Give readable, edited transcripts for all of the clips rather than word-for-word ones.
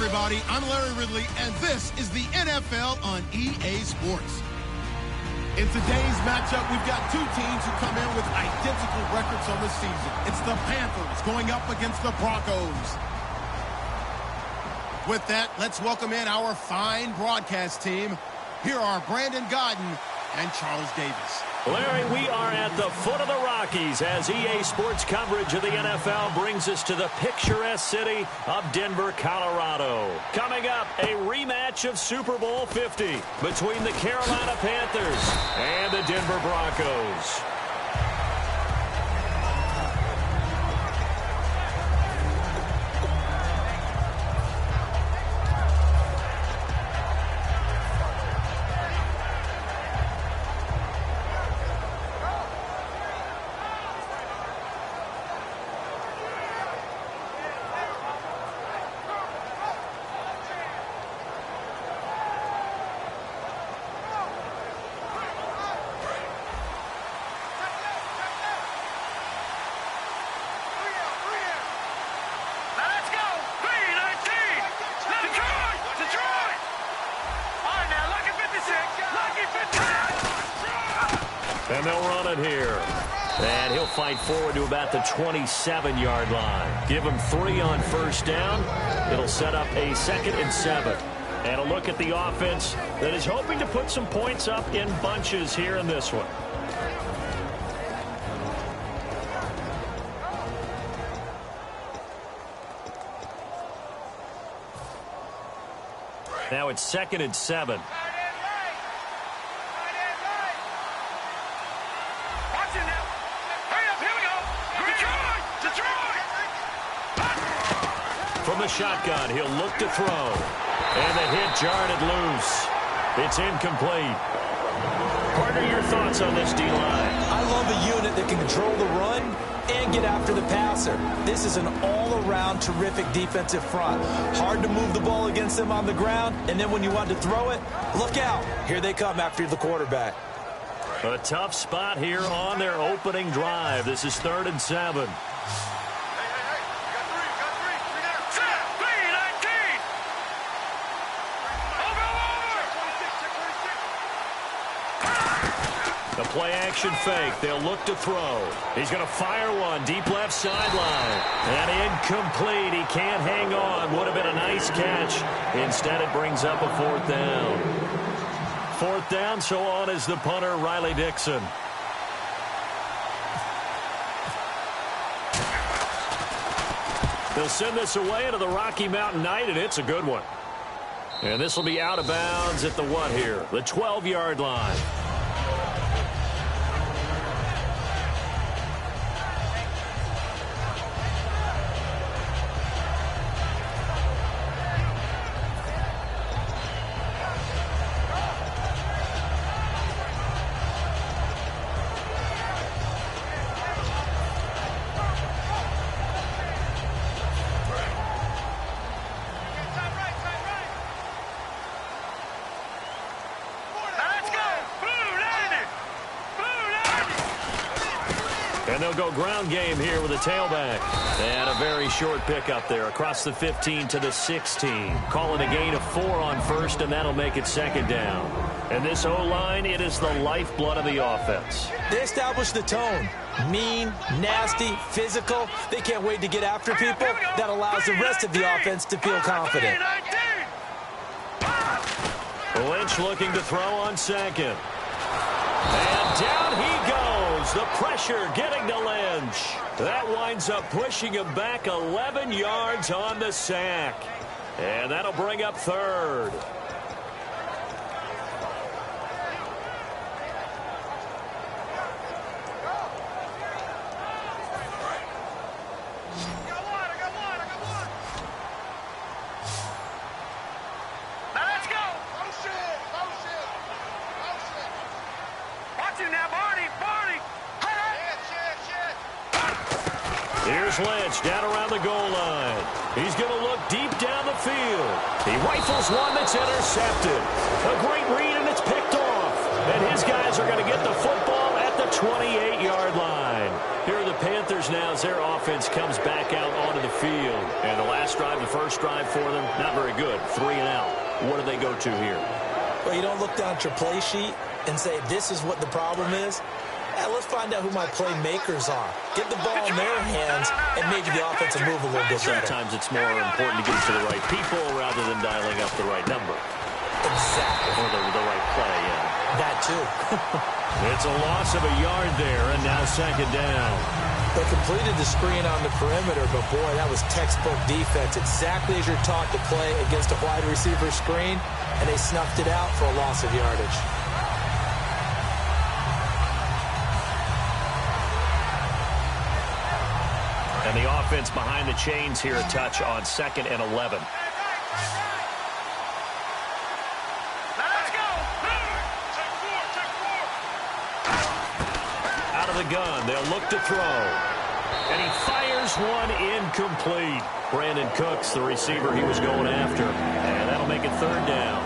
everybody. I'm Larry Ridley, and this is the NFL on EA Sports. In today's matchup, we've got two teams who come in with identical records on the season. It's the Panthers going up against the Broncos. With that, let's welcome in our fine broadcast team. Here are Brandon Godden and Charles Davis. Larry, we are at the foot of the Rockies as EA Sports coverage of the NFL brings us to the picturesque city of Denver, Colorado. Coming up, a rematch of Super Bowl 50 between the Carolina Panthers and the Denver Broncos. And they'll run it here. And he'll fight forward to about the 27-yard line. Give him 3 on first down. It'll set up a 2nd and 7. And a look at the offense that is hoping to put some points up in bunches here in this one. Now it's 2nd and 7. From the shotgun, he'll look to throw. And the hit jarred it loose. It's incomplete. Partner, your thoughts on this D-line? I love a unit that can control the run and get after the passer. This is an all-around terrific defensive front. Hard to move the ball against them on the ground, and then when you want to throw it, look out. Here they come after the quarterback. A tough spot here on their opening drive. This is 3rd and 7. The play-action fake. They'll look to throw. He's going to fire one deep left sideline. And incomplete. He can't hang on. Would have been a nice catch. Instead, it brings up a 4th down. 4th down, so on is the punter, Riley Dixon. They'll send this away into the Rocky Mountain Night, and it's a good one. And this will be out of bounds at the what here? The 12-yard line. And they'll go ground game here with a tailback. And a very short pickup there across the 15 to the 16. Calling a gain of 4 on first, and that'll make it 2nd down. And this O-line, it is the lifeblood of the offense. They establish the tone. Mean, nasty, physical. They can't wait to get after people. That allows the rest of the offense to feel confident. Lynch looking to throw on 2nd. And down he goes. The pressure getting to Lynch. That winds up pushing him back 11 yards on the sack. And that'll bring up 3rd. Here's Lynch down around the goal line. He's going to look deep down the field. He rifles one that's intercepted. A great read, and it's picked off. And his guys are going to get the football at the 28-yard line. Here are the Panthers now as their offense comes back out onto the field. And the last drive, the first drive for them, not very good. 3 and out. What do they go to here? Well, you don't look down at your play sheet and say, this is what the problem is. Let's find out who my playmakers are. Get the ball in their hands and maybe the offense will move a little bit better. Sometimes it's more important to get it to the right people rather than dialing up the right number. Exactly. Or the right play, yeah. That too. It's a loss of a yard there, and now second down. They completed the screen on the perimeter, but boy, that was textbook defense. Exactly as you're taught to play against a wide receiver screen, and they snuffed it out for a loss of yardage. And the offense behind the chains here a touch on 2nd and 11. Out of the gun, they'll look to throw. And he fires one incomplete. Brandon Cooks, the receiver he was going after. And that'll make it 3rd down.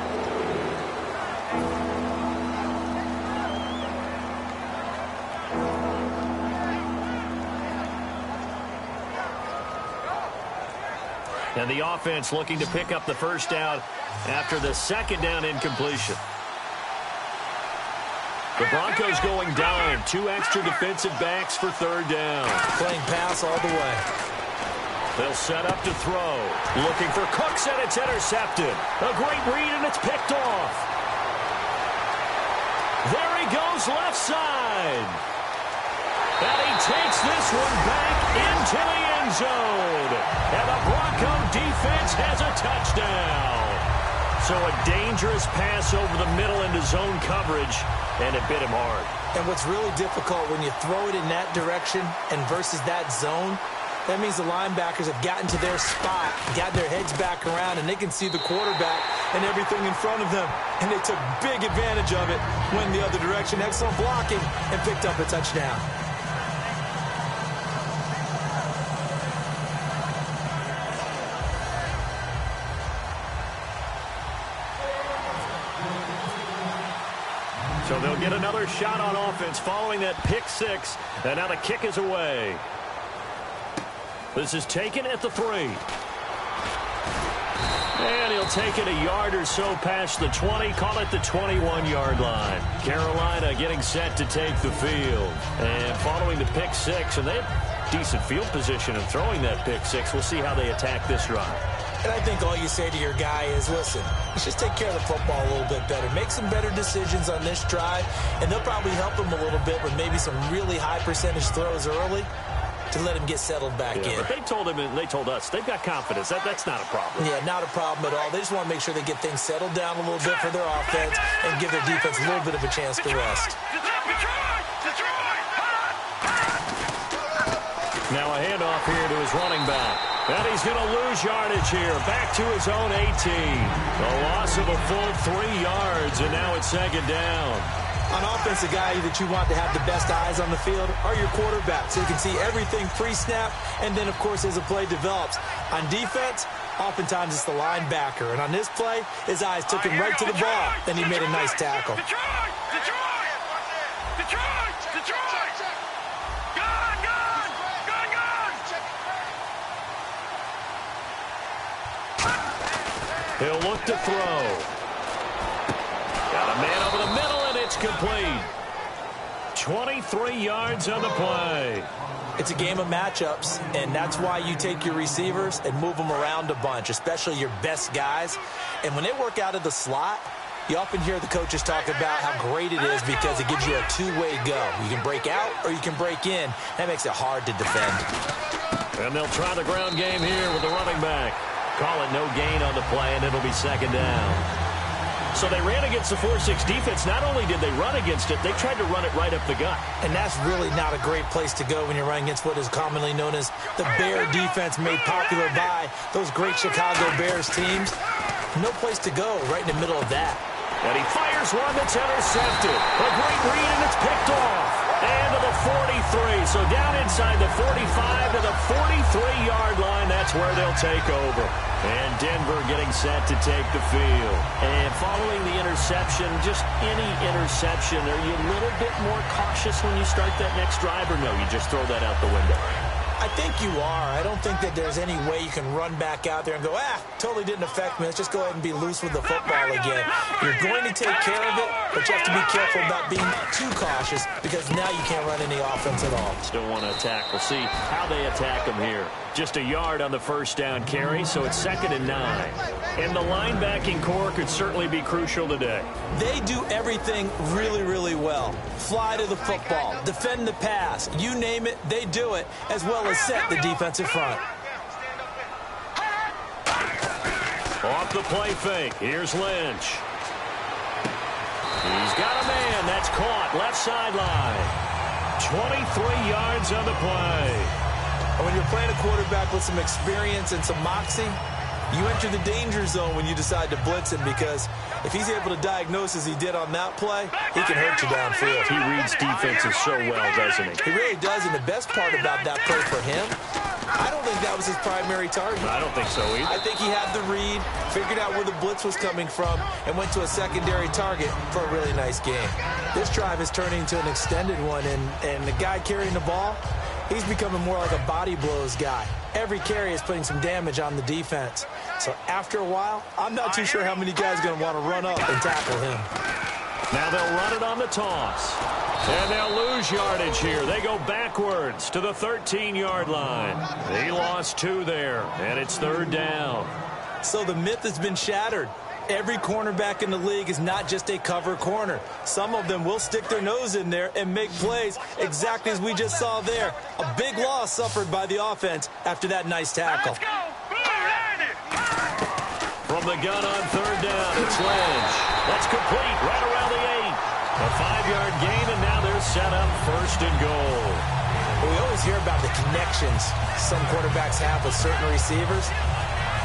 And the offense looking to pick up the first down after the 2nd down incompletion. The Broncos going dime. 2 extra defensive backs for 3rd down. Playing pass all the way. They'll set up to throw. Looking for Cooks, and it's intercepted. A great read, and it's picked off. There he goes left side. And he takes this one back into the end zone. And the Bronco defense has a touchdown. So a dangerous pass over the middle into zone coverage, and it bit him hard. And what's really difficult when you throw it in that direction and versus that zone, that means the linebackers have gotten to their spot, gotten their heads back around, and they can see the quarterback and everything in front of them. And they took big advantage of it, went the other direction, excellent blocking, and picked up a touchdown. So they'll get another shot on offense following that pick 6. And now the kick is away. This is taken at the 3. And he'll take it a yard or so past the 20. Call it the 21-yard line. Carolina getting set to take the field. And following the pick 6, and they have decent field position in throwing that pick 6. We'll see how they attack this drive. And I think all you say to your guy is, listen, let's just take care of the football a little bit better. Make some better decisions on this drive, and they'll probably help him a little bit with maybe some really high percentage throws early to let him get settled back in. But they told him and they told us they've got confidence. That's not a problem. Yeah, not a problem at all. They just want to make sure they get things settled down a little bit for their offense and give their defense a little bit of a chance to rest. Now a handoff here to his running back. And he's going to lose yardage here. Back to his own 18. A loss of a full 3 yards, and now it's 2nd down. On offense, the guy that you want to have the best eyes on the field are your quarterbacks. So you can see everything pre-snap, and then, of course, as the play develops. On defense, oftentimes it's the linebacker. And on this play, his eyes took him right to the ball, and he made a nice tackle. He'll look to throw. Got a man over the middle, and it's complete. 23 yards on the play. It's a game of matchups, and that's why you take your receivers and move them around a bunch, especially your best guys. And when they work out of the slot, you often hear the coaches talk about how great it is because it gives you a two-way go. You can break out or you can break in. That makes it hard to defend. And they'll try the ground game here with the running back. Call it no gain on the play, and it'll be 2nd down. So they ran against the 4-6 defense. Not only did they run against it, they tried to run it right up the gut. And that's really not a great place to go when you're running against what is commonly known as the Bear defense, made popular by those great Chicago Bears teams. No place to go right in the middle of that. And he fires one that's intercepted. A great read, and it's picked off. And to the So down inside the 45 to the 43-yard line. That's where they'll take over. And Denver getting set to take the field. And following the interception, just any interception, are you a little bit more cautious when you start that next drive, or no, you just throw that out the window? I think you are. I don't think that there's any way you can run back out there and go, totally didn't affect me. Let's just go ahead and be loose with the football again. You're going to take care of it, but you have to be careful about being too cautious because now you can't run any offense at all. Still want to attack. We'll see how they attack them here. Just a yard on the first down carry, so it's 2nd and 9. And the linebacking core could certainly be crucial today. They do everything really, really well. Fly to the football, defend the pass, you name it, they do it, as well as set the defensive front. Off the play fake, here's Lynch. He's got a man, that's caught, left sideline. 23 yards on the play. When you're playing a quarterback with some experience and some moxie, you enter the danger zone when you decide to blitz him, because if he's able to diagnose as he did on that play, he can hurt you downfield. He reads defenses so well, doesn't he? He really does, and the best part about that play for him, I don't think that was his primary target. I don't think so either. I think he had the read, figured out where the blitz was coming from, and went to a secondary target for a really nice game. This drive is turning into an extended one, and the guy carrying the ball, he's becoming more like a body blows guy. Every carry is putting some damage on the defense. So after a while, I'm not too sure how many guys are going to want to run up and tackle him. Now they'll run it on the toss. And they'll lose yardage here. They go backwards to the 13-yard line. He lost 2 there, and it's 3rd down. So the myth has been shattered. Every cornerback in the league is not just a cover corner. Some of them will stick their nose in there and make plays exactly as we just saw there. A big loss suffered by the offense after that nice tackle. From the gun on 3rd down, it's Lynch. That's complete right around the 8. A 5-yard gain, and now they're set up 1st and goal. Well, we always hear about the connections some quarterbacks have with certain receivers.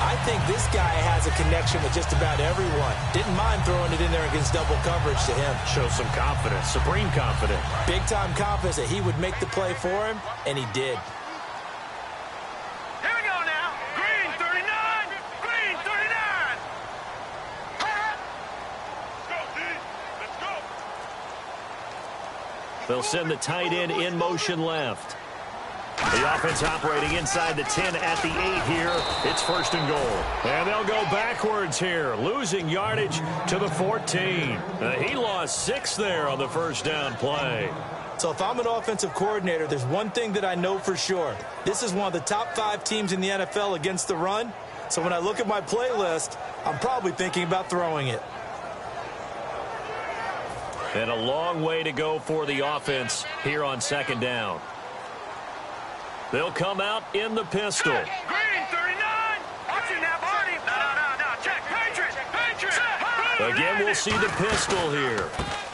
I think this guy has a connection with just about everyone. Didn't mind throwing it in there against double coverage to him. Shows some confidence, supreme confidence. Big-time confidence that he would make the play for him, and he did. Here we go now. Green 39. Green 39. Let's go, D. Let's go. They'll send the tight end in motion left. The offense operating inside the 10 at the 8 here. It's 1st and goal. And they'll go backwards here, losing yardage to the 14. He lost 6 there on the 1st down play. So if I'm an offensive coordinator, there's one thing that I know for sure. This is one of the top 5 teams in the NFL against the run. So when I look at my playlist, I'm probably thinking about throwing it. And a long way to go for the offense here on 2nd down. They'll come out in the pistol. Green 39. Watch it now, Barney. No. Check. Patriot. Again, we'll see the pistol here.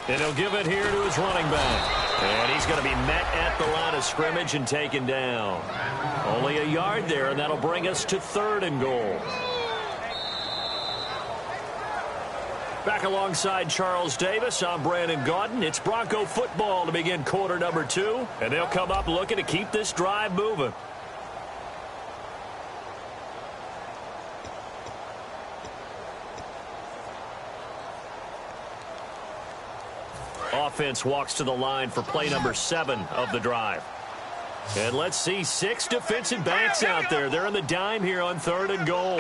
And he'll give it here to his running back. And he's going to be met at the line of scrimmage and taken down. Only a yard there, and that'll bring us to 3rd and goal. Back alongside Charles Davis, I'm Brandon Gaudin. It's Bronco football to begin quarter number 2. And they'll come up looking to keep this drive moving. Offense walks to the line for play number 7 of the drive. And let's see 6 defensive backs out there. They're in the dime here on 3rd and goal.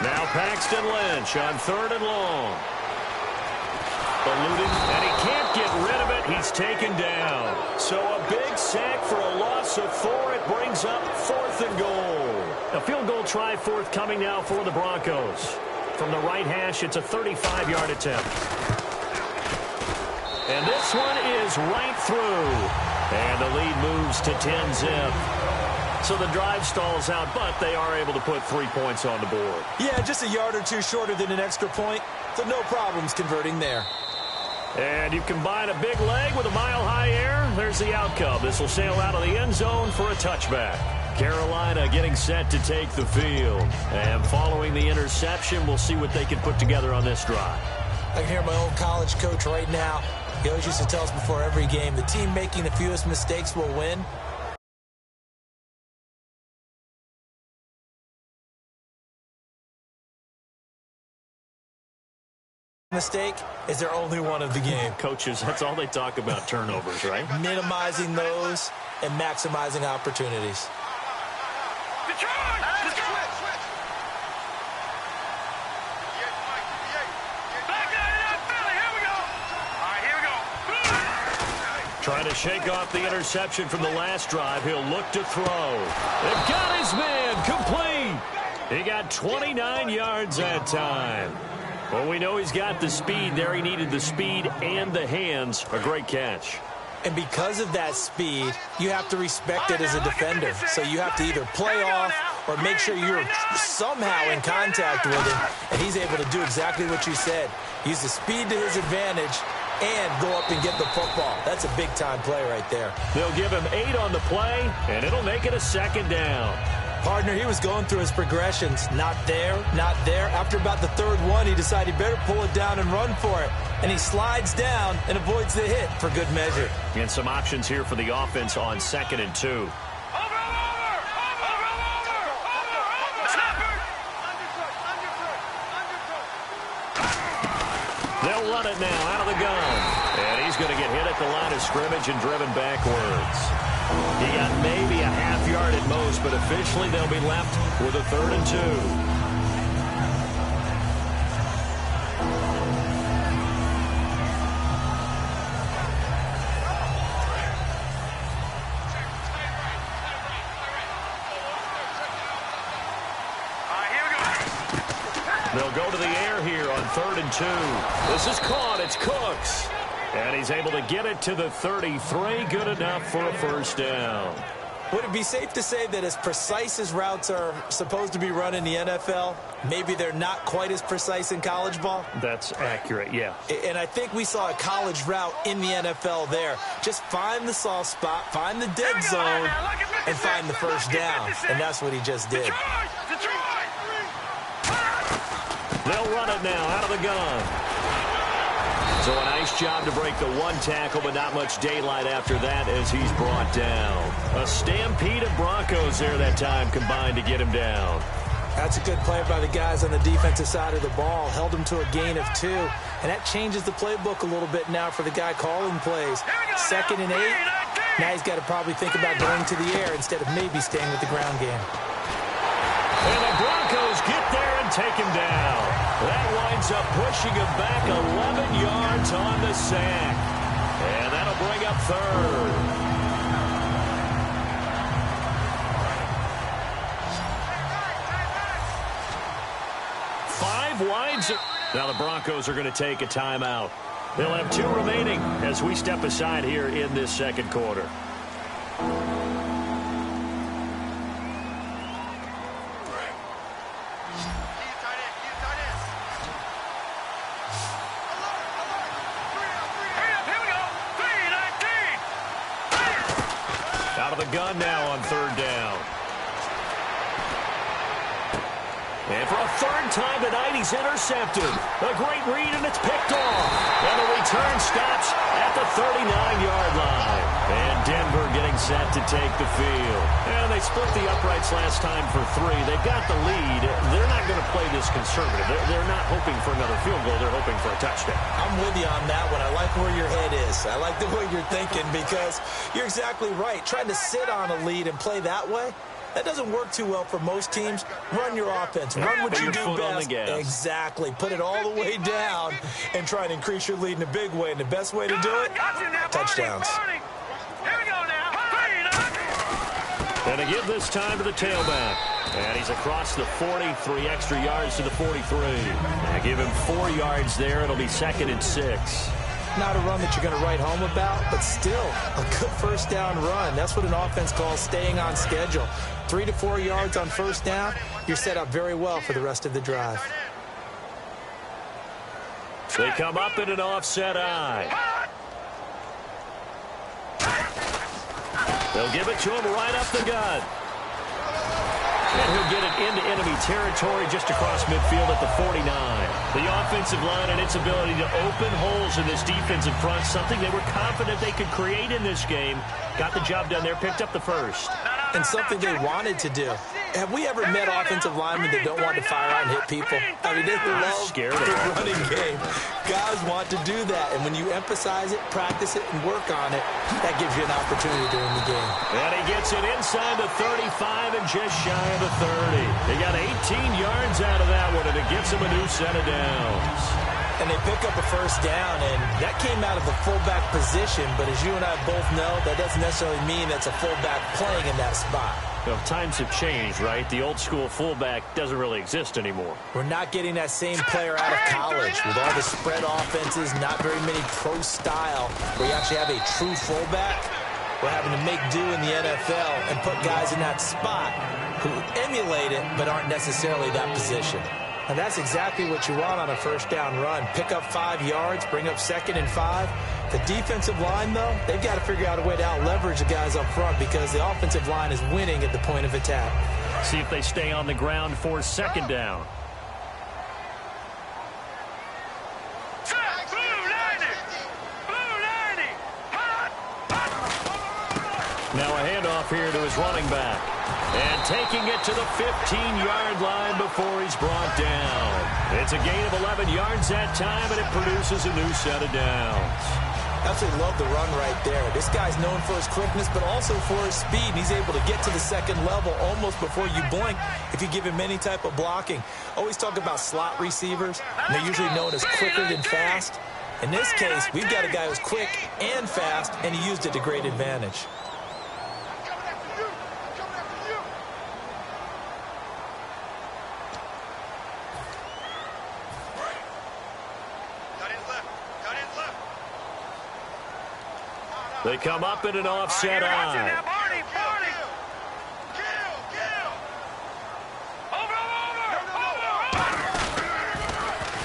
Now Paxton Lynch on 3rd and long. Eluding, and he can't get rid of it. He's taken down. So a big sack for a loss of 4. It brings up 4th and goal. A field goal try forthcoming now for the Broncos. From the right hash, it's a 35-yard attempt. And this one is right through. And the lead moves to 10-zip. So the drive stalls out, but they are able to put 3 points on the board. Yeah, just a yard or 2 shorter than an extra point, so no problems converting there. And you combine a big leg with a mile-high air, there's the outcome. This will sail out of the end zone for a touchback. Carolina getting set to take the field. And following the interception, we'll see what they can put together on this drive. I can hear my old college coach right now He always used to tell us before every game, the team making the fewest mistakes will win. Mistake is their only one of the game. Coaches, that's all they talk about, turnovers, right? Minimizing those and maximizing opportunities. Trying to shake off the interception from the last drive. He'll look to throw. They've got his man complete. He got 29 yards that time. Well, we know he's got the speed there. He needed the speed and the hands. A great catch. And because of that speed, you have to respect it as a defender. So you have to either play off or make sure you're somehow in contact with him. And he's able to do exactly what you said. Use the speed to his advantage and go up and get the football. That's a big-time play right there. They'll give him 8 on the play, and it'll make it a second down. Partner, he was going through his progressions. Not there, not there. After about the third one, he decided he better pull it down and run for it. And he slides down and avoids the hit for good measure. And some options here for the offense on 2nd and 2. They'll run it now out of the gun. And he's going to get hit at the line of scrimmage and driven backwards. He got maybe a half yard at most, but officially they'll be left with a 3rd and 2. They'll go to the air here on 3rd and 2. This is caught. It's Cooks. And he's able to get it to the 33. Good enough for a first down. Would it be safe to say that as precise as routes are supposed to be run in the NFL, maybe they're not quite as precise in college ball? That's accurate, yeah. And I think we saw a college route in the NFL there. Just find the soft spot, find the dead zone, and find the first down. And that's what he just did. They'll run it now out of the gun. So a nice job to break the one tackle, but not much daylight after that as he's brought down. A stampede of Broncos there that time combined to get him down. That's a good play by the guys on the defensive side of the ball. Held him to a gain of 2. And that changes the playbook a little bit now for the guy calling plays. 2nd and 8. Now he's got to probably think about going to the air instead of maybe staying with the ground game. And the Broncos get there and take him down. That winds up pushing him back 11 yards on the sack. And that'll bring up 3rd. Five wides. Now the Broncos are going to take a timeout. They'll have 2 remaining as we step aside here in this second quarter. Gun now on 3rd down. And for a 3rd time tonight, he's intercepted. A great read, and it's picked off. And the return stops at the 39-yard line. And Denver getting set to take the field. And they split the uprights last time for 3. They've got the lead. They're not going to play this conservative. They're not hoping for another field goal. They're hoping for a touchdown. I'm with you on that one. I like where your head is. I like the way you're thinking because you're exactly right. Trying to sit on a lead and play that way, that doesn't work too well for most teams. Run your offense. Run what you do best. Exactly. Put it all the way down and try and increase your lead in a big way. And the best way to do it, touchdowns. And to give this time to the tailback. And he's across the 40, 3 extra yards to the 43. And give him 4 yards there. It'll be 2nd and 6. Not a run that you're going to write home about, but still a good first down run. That's what an offense calls staying on schedule. 3 to 4 yards on first down, you're set up very well for the rest of the drive. They come up in an offset eye. They'll give it to him right up the gut. And he'll get it into enemy territory just across midfield at the 49. The offensive line and its ability to open holes in this defensive front, something they were confident they could create in this game. Got the job done there, picked up the first. And something they wanted to do. Have we ever met offensive linemen that don't want to fire out and hit people? I mean, they love the running game. Guys want to do that, and when you emphasize it, practice it, and work on it, that gives you an opportunity during the game. And he gets it inside the 35 and just shy of the 30. They got 18 yards out of that one, and it gets him a new set of downs. And they pick up a first down, and that came out of the fullback position, but as you and I both know, that doesn't necessarily mean it's a fullback playing in that spot. Well, times have changed, right? The old school fullback doesn't really exist anymore. We're not getting that same player out of college with all the spread offenses, not very many pro style, where you actually have a true fullback. We're having to make do in the NFL and put guys in that spot who emulate it but aren't necessarily that position. And that's exactly what you want on a first down run. Pick up 5 yards, bring up 2nd and 5. The defensive line, though, they've got to figure out a way to out-leverage the guys up front because the offensive line is winning at the point of attack. See if they stay on the ground for second down. Now a handoff here to his running back. And taking it to the 15-yard line before he's brought down. It's a gain of 11 yards that time, and it produces a new set of downs. Absolutely love the run right there. This guy's known for his quickness, but also for his speed. And he's able to get to the second level almost before you blink if you give him any type of blocking. Always talk about slot receivers, and they're usually known as quicker than fast. In this case, we've got a guy who's quick and fast, and he used it to great advantage. They come up in an offset eye.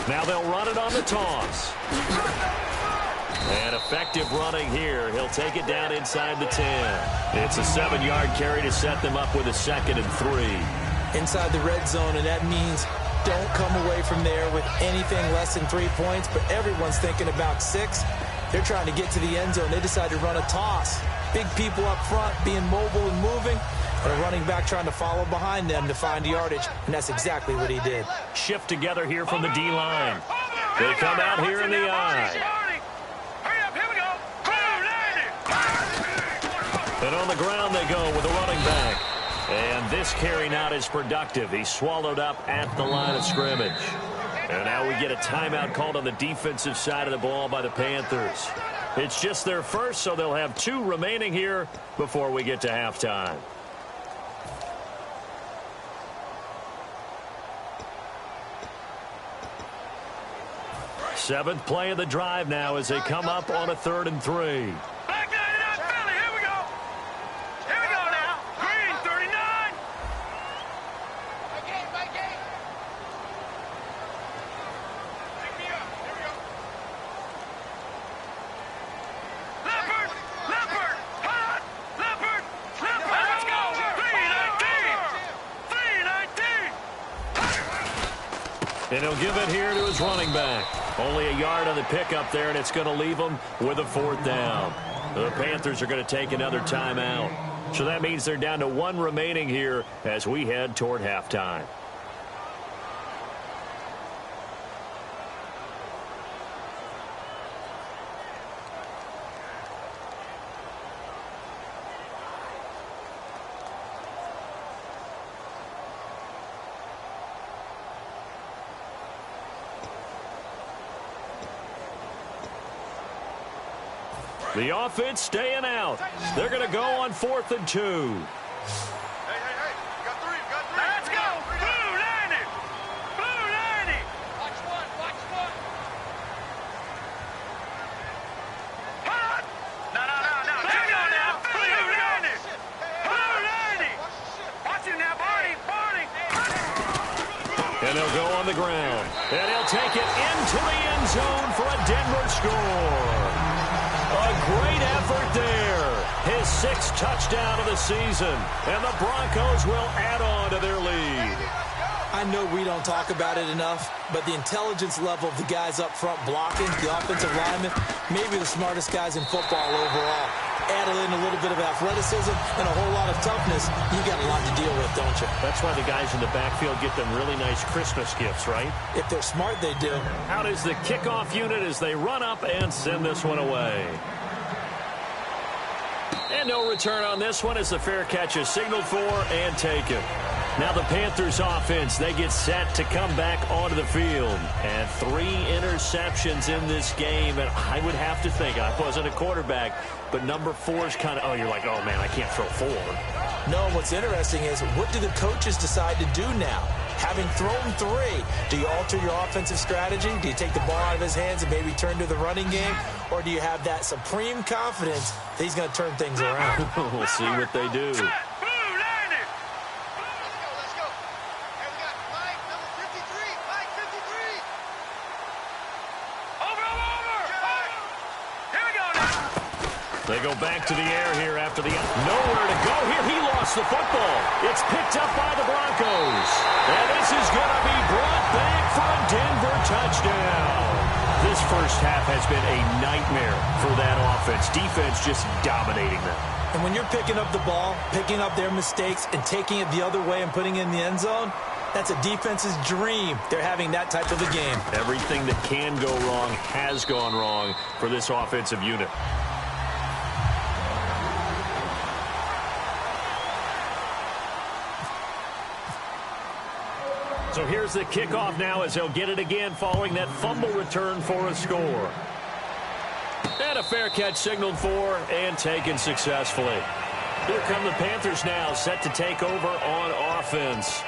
Now they'll run it on the toss. And effective running here. He'll take it down inside the 10. It's a 7-yard carry to set them up with a 2nd and 3. Inside the red zone, and that means don't come away from there with anything less than 3 points, but everyone's thinking about 6. They're trying to get to the end zone. They decide to run a toss. Big people up front being mobile and moving, and a running back trying to follow behind them to find yardage, and that's exactly what he did. Shift together here from the D-line. They come out here in the eye. And on the ground they go with a running back. And this carry not as productive. He's swallowed up at the line of scrimmage. And now we get a timeout called on the defensive side of the ball by the Panthers. It's just their first, so they'll have 2 remaining here before we get to halftime. Seventh play of the drive now as they come up on a 3rd and 3. And he'll give it here to his running back. Only a yard on the pickup there, and it's going to leave him with a 4th down. The Panthers are going to take another timeout. So that means they're down to 1 remaining here as we head toward halftime. The offense staying out. They're going to go on 4th and 2. Hey, you got 3, Let's go. Blue 90. Blue 90. Watch one. Hot. No. Check on now. Blue 90. Blue 90. Watch it now, Barney. And they'll go on the ground. And he'll take it into the end zone for a Denver score. A great effort there. His 6th touchdown of the season, and the Broncos will add on to their lead. I know we don't talk about it enough, but the intelligence level of the guys up front blocking, the offensive linemen, maybe the smartest guys in football overall. Add in a little bit of athleticism and a whole lot of toughness, you got a lot to deal with, don't you? That's why the guys in the backfield get them really nice Christmas gifts, right? If they're smart, they do. Out is the kickoff unit as they run up and send this one away. And no return on this one as the fair catch is signaled for and taken. Now the Panthers offense, they get set to come back onto the field. And 3 interceptions in this game. And I would have to think, I wasn't a quarterback, but number 4 is kind of, oh, you're like, oh, man, I can't throw 4. No, what's interesting is what do the coaches decide to do now? Having thrown 3, do you alter your offensive strategy? Do you take the ball out of his hands and maybe turn to the running game? Or do you have that supreme confidence that he's going to turn things around? We'll see what they do. They go back to the air here after the... Nowhere to go here. He lost the football. It's picked up by the Broncos. And this is going to be brought back for a Denver touchdown. This first half has been a nightmare for that offense. Defense just dominating them. And when you're picking up the ball, picking up their mistakes, and taking it the other way and putting it in the end zone, that's a defense's dream. They're having that type of a game. Everything that can go wrong has gone wrong for this offensive unit. So here's the kickoff now as they'll get it again following that fumble return for a score. And a fair catch signaled for and taken successfully. Here come the Panthers now, set to take over on offense.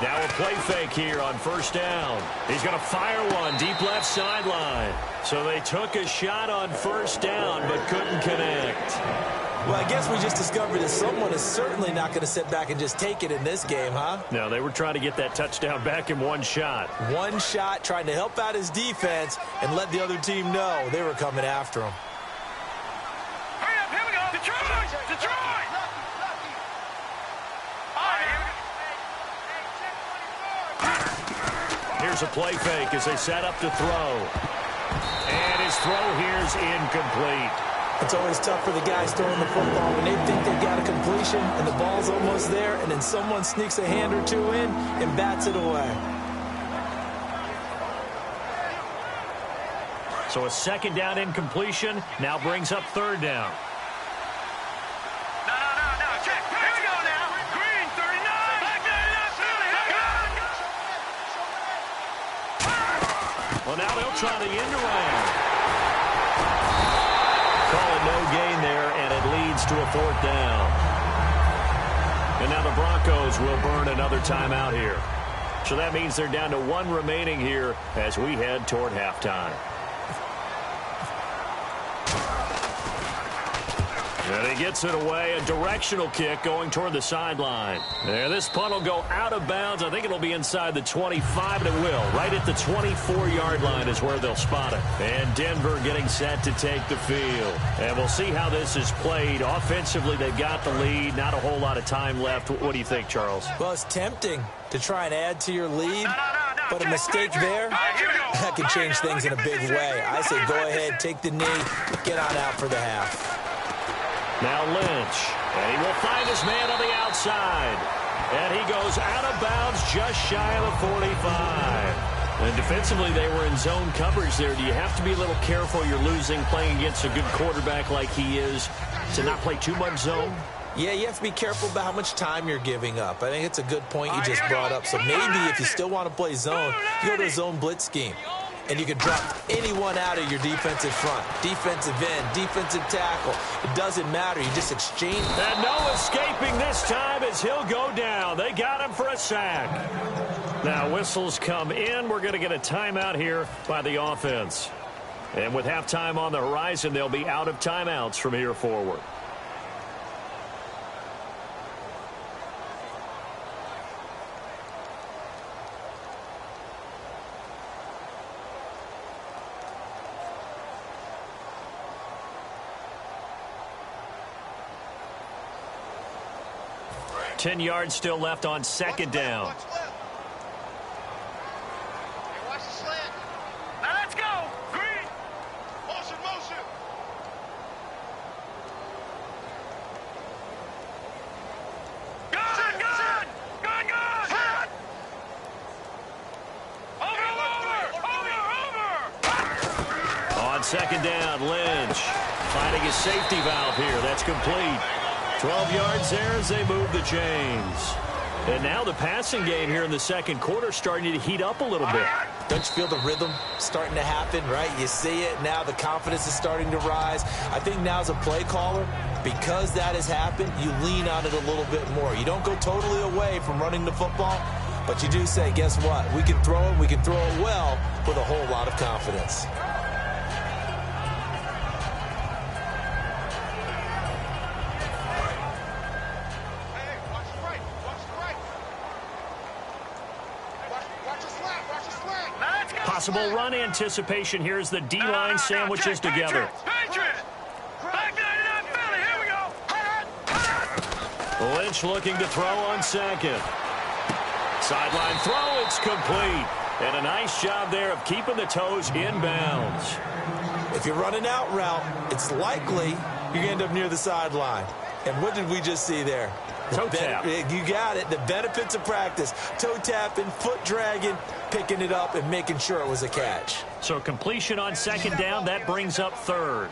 Now a play fake here on first down. He's going to fire one deep left sideline. So they took a shot on first down but couldn't connect. Well, I guess we just discovered that someone is certainly not going to sit back and just take it in this game, huh? No, they were trying to get that touchdown back in one shot. One shot, trying to help out his defense and let the other team know they were coming after him. Hurry up, here we go. Detroit! Detroit! Here's a play fake as they set up to throw. And his throw here's incomplete. It's always tough for the guys throwing the football when they think they've got a completion and the ball's almost there, and then someone sneaks a hand or two in and bats it away. So a second down incompletion now brings up third down. Well, now they'll try the end around. Call it no gain there, and it leads to a fourth down. And now the Broncos will burn another timeout here. So that means they're down to 1 remaining here as we head toward halftime. And he gets it away, a directional kick going toward the sideline. There, this punt will go out of bounds. I think it'll be inside the 25, and it will. Right at the 24-yard line is where they'll spot it. And Denver getting set to take the field. And we'll see how this is played. Offensively, they've got the lead. Not a whole lot of time left. What do you think, Charles? Well, it's tempting to try and add to your lead, but a mistake there, that could change things in a big way. I say go ahead, take the knee, get on out for the half. Now Lynch, and he will find his man on the outside. And he goes out of bounds just shy of the 45. And defensively, they were in zone coverage there. Do you have to be a little careful you're losing playing against a good quarterback like he is to not play too much zone? Yeah, you have to be careful about how much time you're giving up. I think it's a good point you just brought up. So maybe if you still want to play zone, you go to a zone blitz scheme. And you can drop anyone out of your defensive front. Defensive end, defensive tackle. It doesn't matter. You just exchange. And no escaping this time as he'll go down. They got him for a sack. Now whistles come in. We're going to get a timeout here by the offense. And with halftime on the horizon, they'll be out of timeouts from here forward. Right. 10 yards still left on second down. Watch left. Hey, watch the slant. Now let's go. Green. Motion, motion. Gun, gun. Gun, gun. Hot. Over. On second down, Lynch finding his safety valve here. That's complete. 12 yards there as they move the chains. And now the passing game here in the second quarter starting to heat up a little bit. Don't you feel the rhythm starting to happen, right? You see it now. The confidence is starting to rise. I think now as a play caller, because that has happened, you lean on it a little bit more. You don't go totally away from running the football, but you do say, guess what? We can throw it. We can throw it well with a whole lot of confidence. Possible run anticipation. Here's the D-line sandwiches together. Lynch looking to throw on second. Sideline throw, it's complete. And a nice job there of keeping the toes in bounds. If you're running out route, it's likely you end up near the sideline. And what did we just see there? Toe tap. You got it. The benefits of practice. Toe tapping, foot dragging, picking it up, and making sure it was a catch. So completion on second down, that brings up third.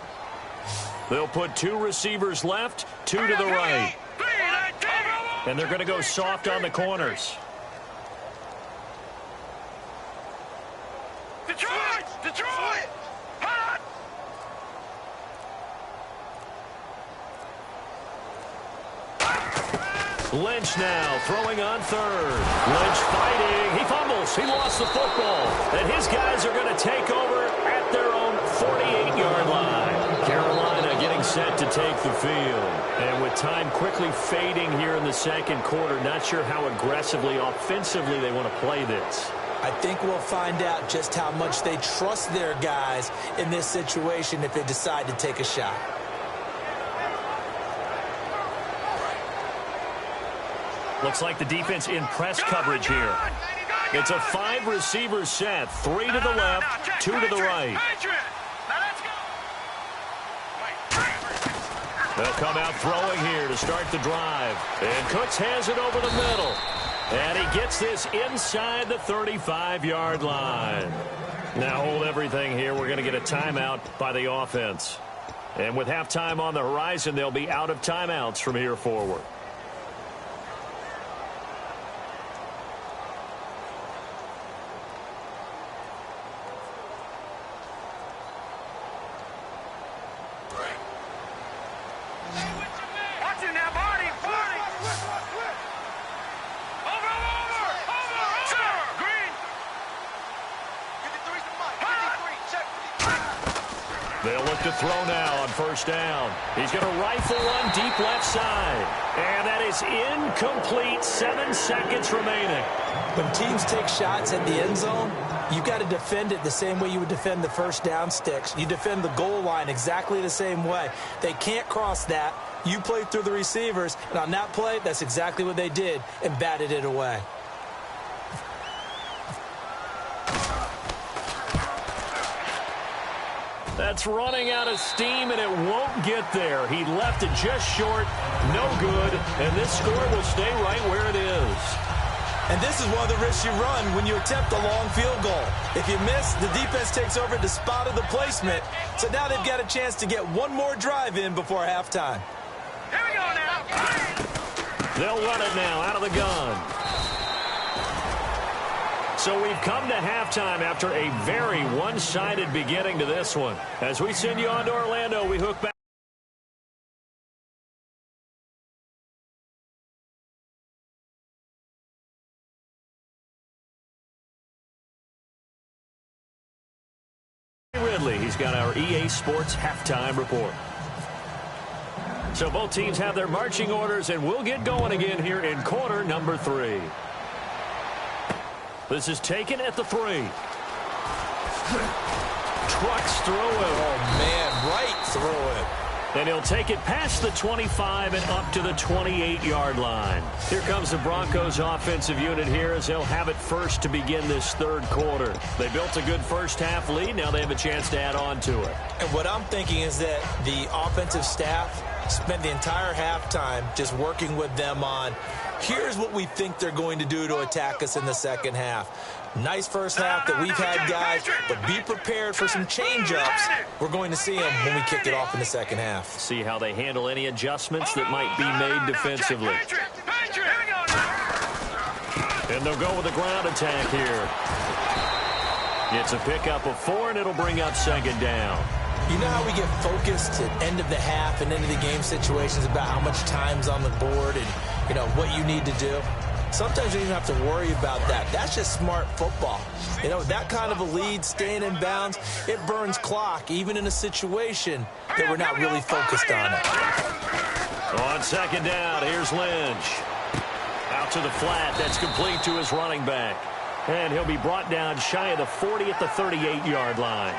They'll put two receivers left, two to the right. And they're going to go soft on the corners. Detroit! Detroit! Hot! Lynch now throwing on third. Lynch fighting. He fumbles. He lost the football. And his guys are going to take over at their own 48-yard line. Carolina getting set to take the field. And with time quickly fading here in the second quarter, not sure how aggressively, offensively they want to play this. I think we'll find out just how much they trust their guys in this situation if they decide to take a shot. Looks like the defense in press coverage here. It's a 5-receiver set. 3 to the left, 2 to the right. They'll come out throwing here to start the drive. And Cooks has it over the middle. And he gets this inside the 35-yard line. Now hold everything here. We're going to get a timeout by the offense. And with halftime on the horizon, they'll be out of timeouts from here forward. To throw now on first down. He's going to rifle one deep left side. And that is incomplete. 7 seconds remaining. When teams take shots at the end zone, you've got to defend it the same way you would defend the first down sticks. You defend the goal line exactly the same way. They can't cross that. You play through the receivers. And on that play, that's exactly what they did and batted it away. That's running out of steam, and it won't get there. He left it just short, no good, and this score will stay right where it is. And this is one of the risks you run when you attempt a long field goal. If you miss, the defense takes over the spot of the placement, so now they've got a chance to get one more drive in before halftime. Here we go now. They'll run it now out of the gun. So we've come to halftime after a very one-sided beginning to this one. As we send you on to Orlando, we hook back. Bradley. He's got our EA Sports halftime report. So both teams have their marching orders, and we'll get going again here in quarter number 3. This is taken at the 3. Trucks through it. Oh, man, right through it. And he'll take it past the 25 and up to the 28-yard line. Here comes the Broncos offensive unit here as they'll have it first to begin this third quarter. They built a good first-half lead. Now they have a chance to add on to it. And what I'm thinking is that the offensive staff spent the entire halftime just working with them on, here's what we think they're going to do to attack us in the second half. Nice first half that we've had, guys, but be prepared for some change-ups. We're going to see them when we kick it off in the second half. See how they handle any adjustments that might be made defensively. And they'll go with a ground attack here. It's a pickup of 4, and it'll bring up second down. You know how we get focused at end of the half and end of the game situations about how much time's on the board and, you know, what you need to do? Sometimes you don't even have to worry about that. That's just smart football. You know, that kind of a lead, staying in bounds, it burns clock, even in a situation that we're not really focused on it. On second down, here's Lynch. Out to the flat. That's complete to his running back. And he'll be brought down shy of the 40 at the 38-yard line.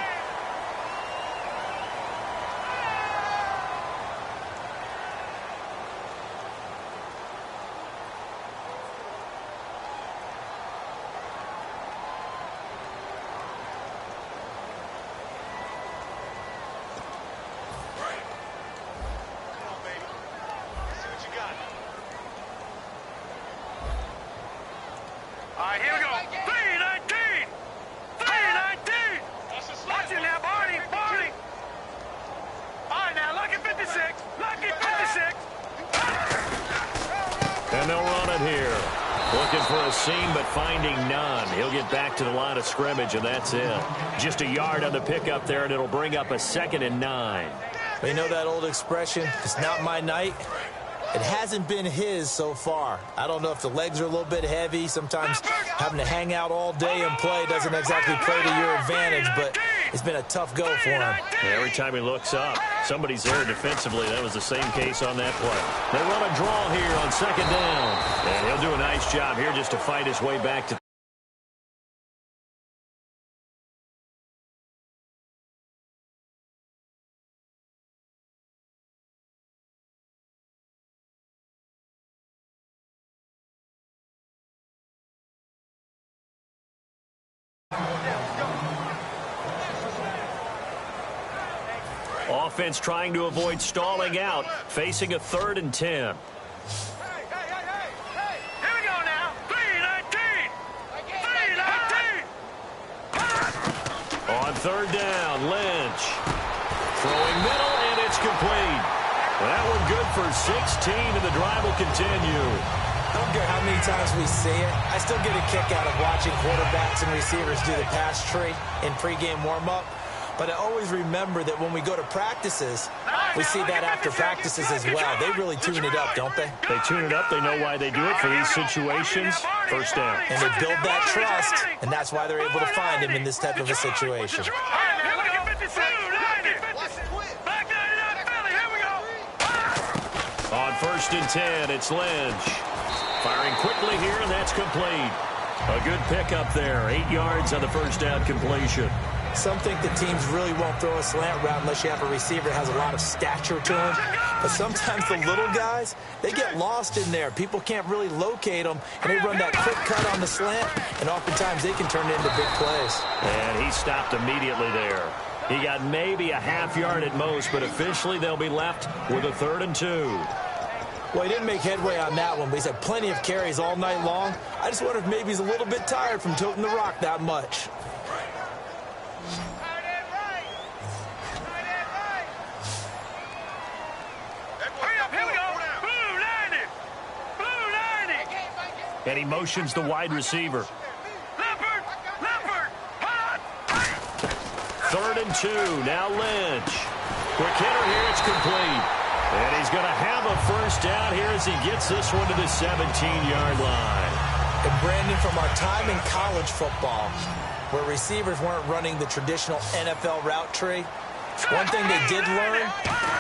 And they'll run it here. Looking for a seam, but finding none. He'll get back to the line of scrimmage, and that's it. Just a yard on the pickup there, and it'll bring up a 2nd and 9. Well, you know that old expression, it's not my night? It hasn't been his so far. I don't know if the legs are a little bit heavy. Sometimes having to hang out all day and play doesn't exactly play to your advantage, but it's been a tough go for him. Yeah, every time he looks up, somebody's there defensively. That was the same case on that play. They run a draw here on second down. And he'll do a nice job here just to fight his way back to offense trying to avoid stalling out, facing a 3rd and 10. Here we go now. 3-19. 3-19. On third down, Lynch. Throwing middle, and it's complete. That one good for 16, and the drive will continue. I don't care how many times we see it. I still get a kick out of watching quarterbacks and receivers do the pass tree in pregame warm-up. But I always remember that when we go to practices, we see that after practices as well. They really tune it up, don't they? They tune it up. They know why they do it for these situations. First down. And they build that trust, and that's why they're able to find him in this type of a situation. On 1st and 10, it's Lynch. Firing quickly here, and that's complete. A good pickup there. 8 yards on the first down completion. Some think the teams really won't throw a slant route unless you have a receiver that has a lot of stature to him. But sometimes the little guys, they get lost in there. People can't really locate them, and they run that quick cut on the slant, and oftentimes they can turn it into big plays. And he stopped immediately there. He got maybe a half yard at most, but officially they'll be left with a 3rd and 2. Well, he didn't make headway on that one, but he's had plenty of carries all night long. I just wonder if maybe he's a little bit tired from toting the rock that much. And he motions the wide receiver. Leopard, hot. 3rd and 2, now Lynch. Quick hitter here, it's complete. And he's going to have a first down here as he gets this one to the 17-yard line. And Brandon, from our time in college football, where receivers weren't running the traditional NFL route tree, one thing they did learn,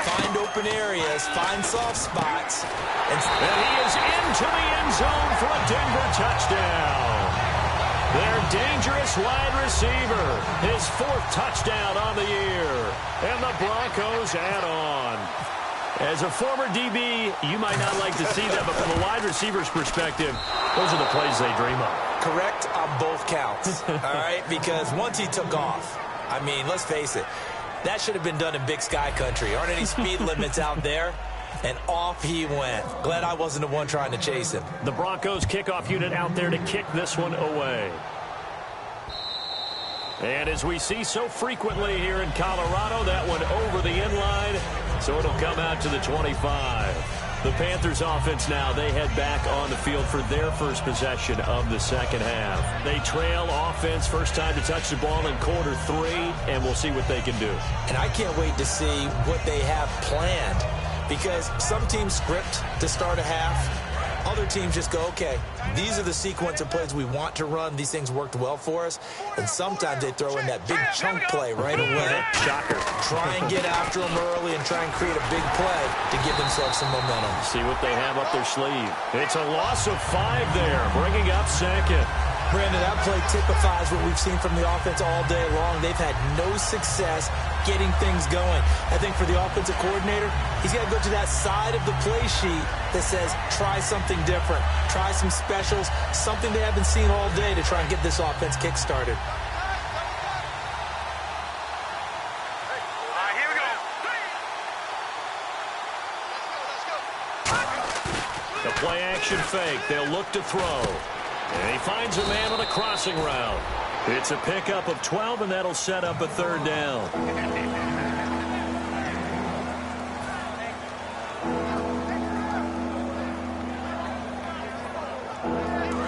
find open areas, find soft spots. And he is into the end zone for a Denver touchdown. Their dangerous wide receiver, his 4th touchdown on the year. And the Broncos add on. As a former DB, you might not like to see that, but from a wide receiver's perspective, those are the plays they dream of. Correct on both counts, all right? Because once he took off, I mean, let's face it, that should have been done in Big Sky Country. Aren't any speed limits out there? And off he went. Glad I wasn't the one trying to chase him. The Broncos kickoff unit out there to kick this one away. And as we see so frequently here in Colorado, that one over the end line, so it'll come out to the 25. The Panthers offense now, they head back on the field for their first possession of the second half. They trail offense, first time to touch the ball in quarter 3, and we'll see what they can do. And I can't wait to see what they have planned, because some teams script to start a half. Other teams just go, okay, these are the sequence of plays we want to run. These things worked well for us. And sometimes they throw in that big chunk play right away. Shocker. Try and get after them early and try and create a big play to give themselves some momentum. See what they have up their sleeve. It's a loss of 5 there, bringing up second. Brandon, that play typifies what we've seen from the offense all day long. They've had no success getting things going. I think for the offensive coordinator, he's got to go to that side of the play sheet that says, try something different. Try some specials, something they haven't seen all day to try and get this offense kick-started. Here we go. The play action fake. They'll look to throw. And he finds a man on a crossing route. It's a pickup of 12, and that'll set up a 3rd down.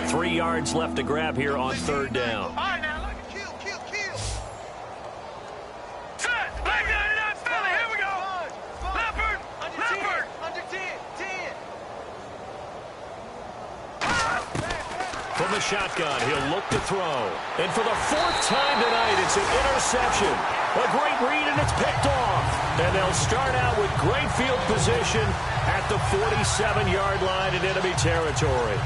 3 yards left to grab here on 3rd down. All right, now. Kill. Set. Leg down in that Philly. Here we go. Leopard. Under 10. From the shotgun, he'll look to throw. And for the 4th time tonight, it's an interception. A great read, and it's picked off. And they'll start out with great field position at the 47-yard line in enemy territory.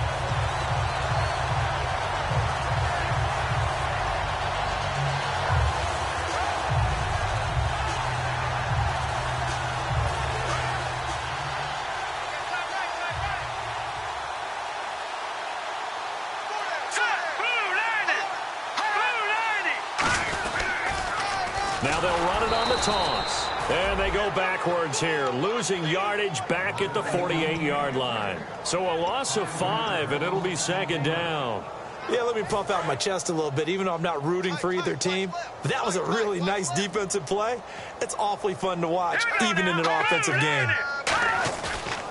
Now they'll run it on the toss. And they go backwards here, losing yardage back at the 48-yard line. So a loss of 5, and it'll be 2nd down. Yeah, let me puff out my chest a little bit, even though I'm not rooting for either team. But that was a really nice defensive play. It's awfully fun to watch, even in an offensive game.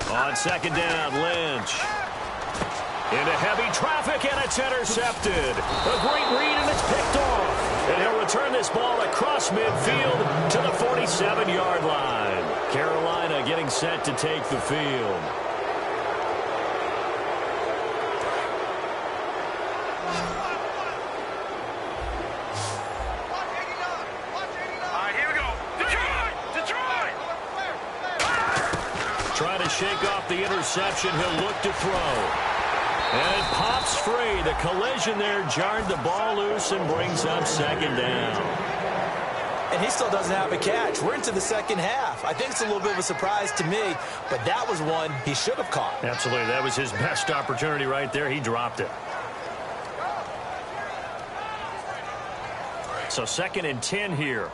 On 2nd down, Lynch. Into heavy traffic, and it's intercepted. A great read, and it's picked off. And he'll return this ball across midfield to the 47-yard line. Carolina getting set to take the field. Here we go. Detroit. Trying to shake off the interception. He'll look to throw. And it pops free. The collision there jarred the ball loose and brings up 2nd down. And he still doesn't have a catch. We're into the second half. I think it's a little bit of a surprise to me, but that was one he should have caught. Absolutely. That was his best opportunity right there. He dropped it. So 2nd and 10 here.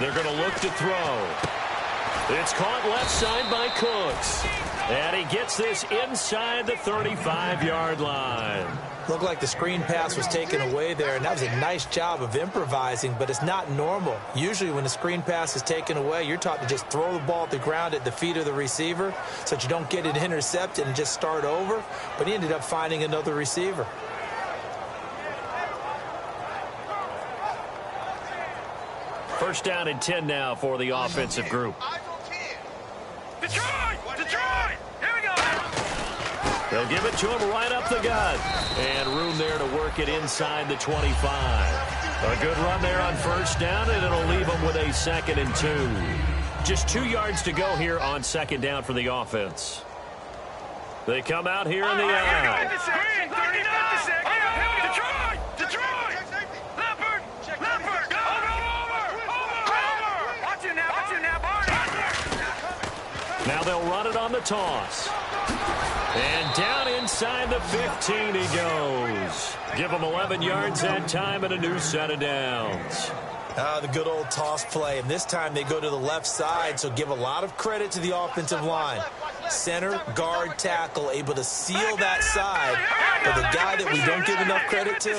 They're going to look to throw. It's caught left side by Cooks. And he gets this inside the 35-yard line. Looked like the screen pass was taken away there, and that was a nice job of improvising, but it's not normal. Usually when the screen pass is taken away, you're taught to just throw the ball at the ground at the feet of the receiver so that you don't get it intercepted and just start over. But he ended up finding another receiver. first down and 10 now for the offensive group. Detroit! Detroit! Here we go. They'll give it to him right up the gut. And room there to work it inside the 25. A good run there on first down, and it'll leave them with a 2nd and 2. Just 2 yards to go here on 2nd down for the offense. They come out here in the eye. Green, 39. Detroit! Detroit! Leopard! Leopard! Go! Over! Watch it now, Barney! Now they'll run it on the toss. And down inside the 15 he goes. Give him 11 yards that time and a new set of downs. The good old toss play, and this time they go to the left side, so give a lot of credit to the offensive line. Center, guard, tackle, able to seal that side. But the guy that we don't give enough credit to,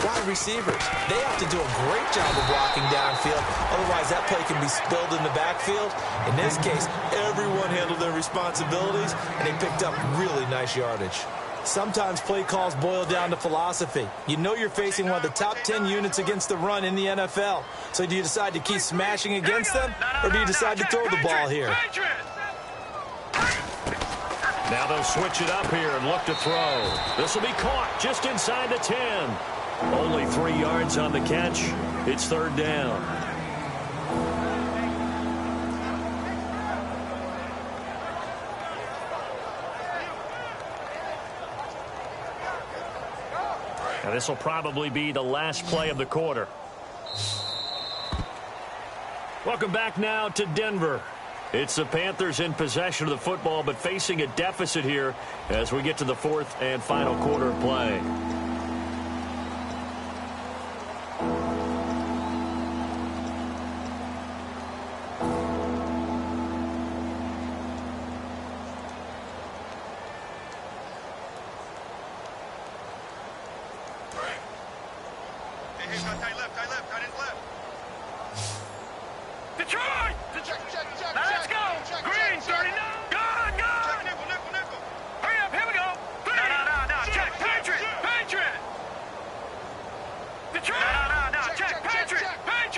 wide receivers. They have to do a great job of blocking downfield. Otherwise, that play can be spilled in the backfield. In this case, everyone handled their responsibilities, and they picked up really nice yardage. Sometimes play calls boil down to philosophy. You know you're facing one of the top 10 units against the run in the NFL. So do you decide to keep smashing against them, or do you decide to throw the ball here? Now they'll switch it up here and look to throw. This will be caught just inside the 10. Only 3 yards on the catch. It's 3rd down. Now this will probably be the last play of the quarter. Welcome back now to Denver. It's the Panthers in possession of the football, but facing a deficit here as we get to the 4th and final quarter of play. Detroit! Let's go! Green, 39! Good! Hurry up, here we go! No, check, Patriot! Detroit! No, check, Patriot! Hurry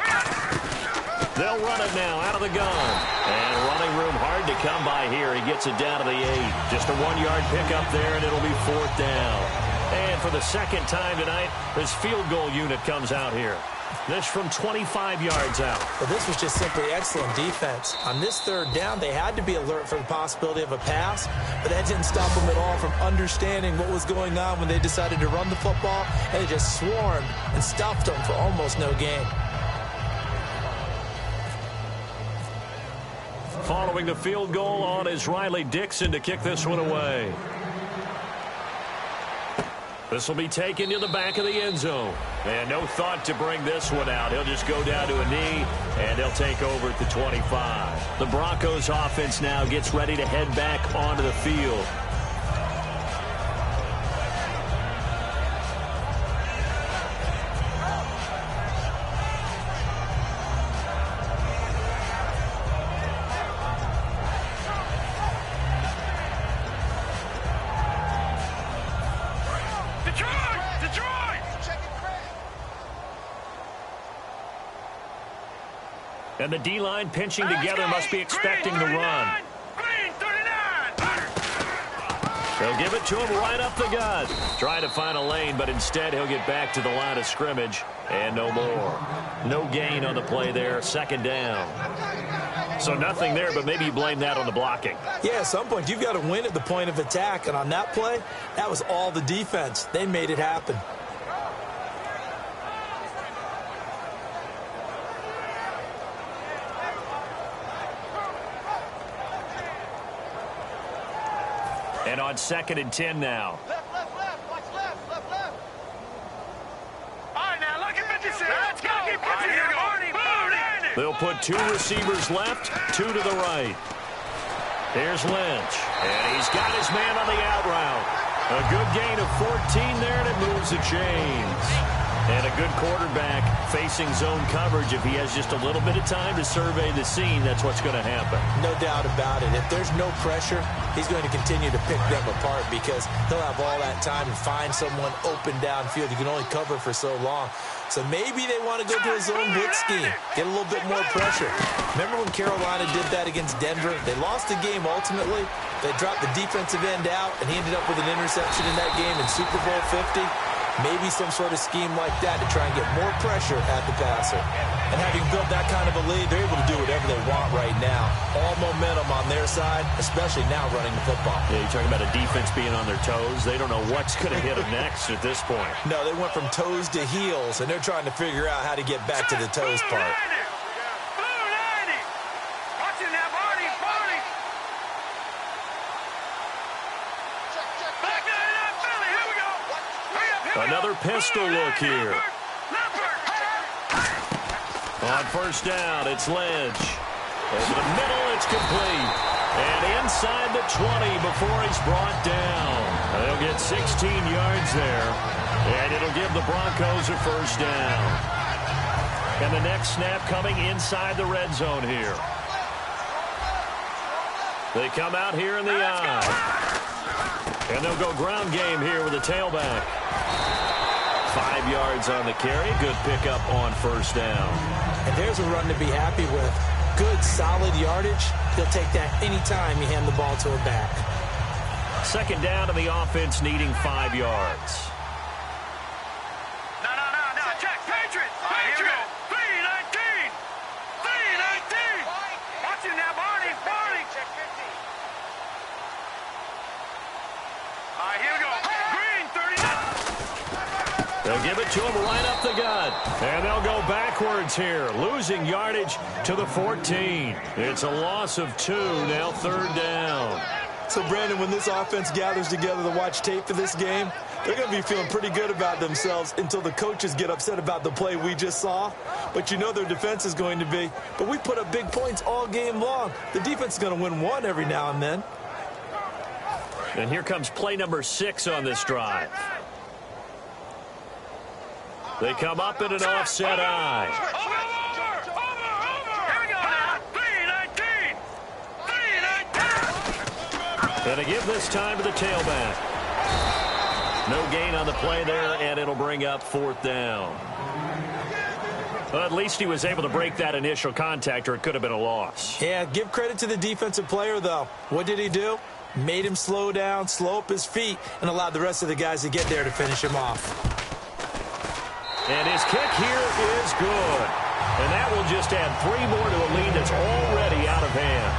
up! They'll run it now out of the gun. And running room hard to come by here. He gets it down to the 8. Just a 1-yard pickup there, and it'll be 4th down. And for the 2nd time tonight, this field goal unit comes out here. This from 25 yards out. Well, this was just simply excellent defense. On this 3rd down, they had to be alert for the possibility of a pass, but that didn't stop them at all from understanding what was going on when they decided to run the football, and they just swarmed and stuffed them for almost no gain. Following the field goal on is Riley Dixon to kick this one away. This will be taken to the back of the end zone. And no thought to bring this one out. He'll just go down to a knee, and they'll take over at the 25. The Broncos offense now gets ready to head back onto the field. And the D-line pinching together must be expecting the run. They'll give it to him right up the gut. Trying to find a lane, but instead he'll get back to the line of scrimmage. And no more. No gain on the play there. 2nd down. So nothing there, but maybe you blame that on the blocking. Yeah, at some point you've got to win at the point of attack. And on that play, that was all the defense. They made it happen. And on 2nd and 10 now. Left. Watch left. All right, now look at 56. Let's go. They'll put 2 receivers left, 2 to the right. Here's Lynch. And he's got his man on the out route. A good gain of 14 there, and it moves the chains. And a good quarterback facing zone coverage. If he has just a little bit of time to survey the scene, that's what's going to happen. No doubt about it. If there's no pressure, he's going to continue to pick them apart because he'll have all that time to find someone open downfield. You can only cover for so long. So maybe they want to go to a zone blitz scheme, get a little bit more pressure. Remember when Carolina did that against Denver? They lost the game ultimately. They dropped the defensive end out, and he ended up with an interception in that game in Super Bowl 50. Maybe some sort of scheme like that to try and get more pressure at the passer. And having built that kind of a lead, they're able to do whatever they want right now. All momentum on their side, especially now running the football. Yeah, you're talking about a defense being on their toes. They don't know what's going to hit them next at this point. No, they went from toes to heels, and they're trying to figure out how to get back to the toes part. Another pistol look here. On first down, it's Lynch. Over the middle, it's complete. And inside the 20 before he's brought down. They'll get 16 yards there. And it'll give the Broncos a first down. And the next snap coming inside the red zone here. They come out here in the eye. And they'll go ground game here with the tailback. 5 yards on the carry. Good pickup on first down. And there's a run to be happy with. Good, solid yardage. He'll take that anytime you hand the ball to a back. Second down and the offense needing 5 yards. No. Check. Patriot. 3-19. 3-19. Watch him now, Barney. Check 50. All right, here we go. Green, 39. They'll give it to him right up the gut. And they'll go backwards here, losing yardage to the 14. It's a loss of 2, now third down. So, Brandon, when this offense gathers together to watch tape for this game, they're going to be feeling pretty good about themselves until the coaches get upset about the play we just saw. But you know their defense is going to be. But we put up big points all game long. The defense is going to win one every now and then. And here comes play number 6 on this drive. They come up in an offset eye. Over. Here we go now. 3-19. And they give this time to the tailback. No gain on the play there, and it'll bring up fourth down. Well, at least he was able to break that initial contact, or it could have been a loss. Yeah, give credit to the defensive player, though. What did he do? Made him slow down, slow up his feet, and allowed the rest of the guys to get there to finish him off. And his kick here is good. And that will just add 3 more to a lead that's already out of hand.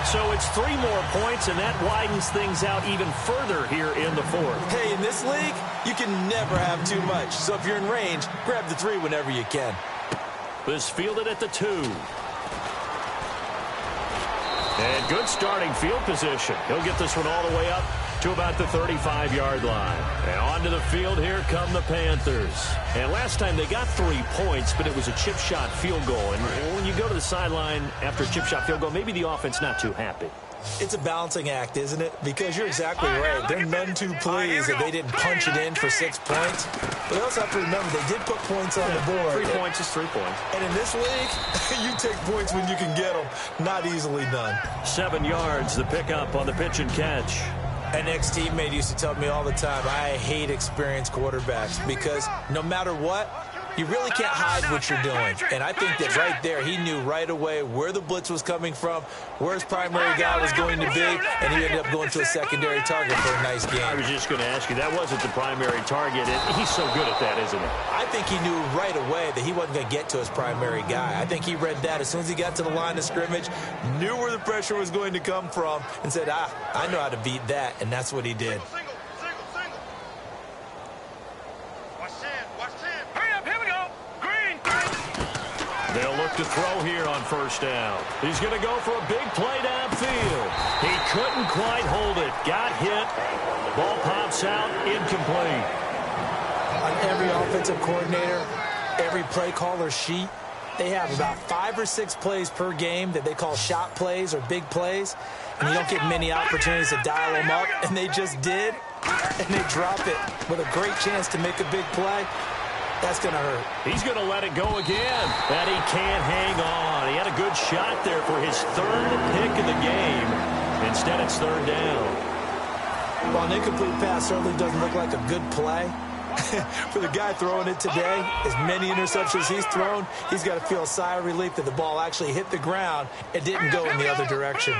So it's 3 more points, and that widens things out even further here in the fourth. Hey, in this league, you can never have too much. So if you're in range, grab the 3 whenever you can. This fielded at the 2. And good starting field position. He'll get this one all the way up to about the 35-yard line. And onto the field, here come the Panthers. And last time they got 3 points, but it was a chip shot field goal. And when you go to the sideline after a chip shot field goal, maybe the offense not too happy. It's a balancing act, isn't it? Because you're exactly right. They're none too pleased that they didn't punch it in for 6 points. But they also have to remember they did put points on the board. 3 points is 3 points. And in this league, you take points when you can get them. Not easily done. 7 yards, the pickup on the pitch and catch. An ex-teammate used to tell me all the time, I hate experienced quarterbacks because no matter what, you really can't hide what you're doing. And I think that right there, he knew right away where the blitz was coming from, where his primary guy was going to be, and he ended up going to a secondary target for a nice game. I was just going to ask you, that wasn't the primary target, and he's so good at that, isn't he? I think he knew right away that he wasn't going to get to his primary guy. I think he read that as soon as he got to the line of scrimmage, knew where the pressure was going to come from, and said, I know how to beat that, and that's what he did. They'll look to throw here on first down. He's going to go for a big play downfield. He couldn't quite hold it. Got hit. Ball pops out. Incomplete. On every offensive coordinator, every play caller sheet, they have about 5 or 6 plays per game that they call shot plays or big plays. And you don't get many opportunities to dial them up. And they just did. And they drop it with a great chance to make a big play. That's going to hurt. He's going to let it go again, and he can't hang on. He had a good shot there for his third pick of the game. Instead, it's third down. Well, an incomplete pass certainly doesn't look like a good play. For the guy throwing it today, as many interceptions he's thrown, he's got to feel a sigh of relief that the ball actually hit the ground and didn't go in the other direction.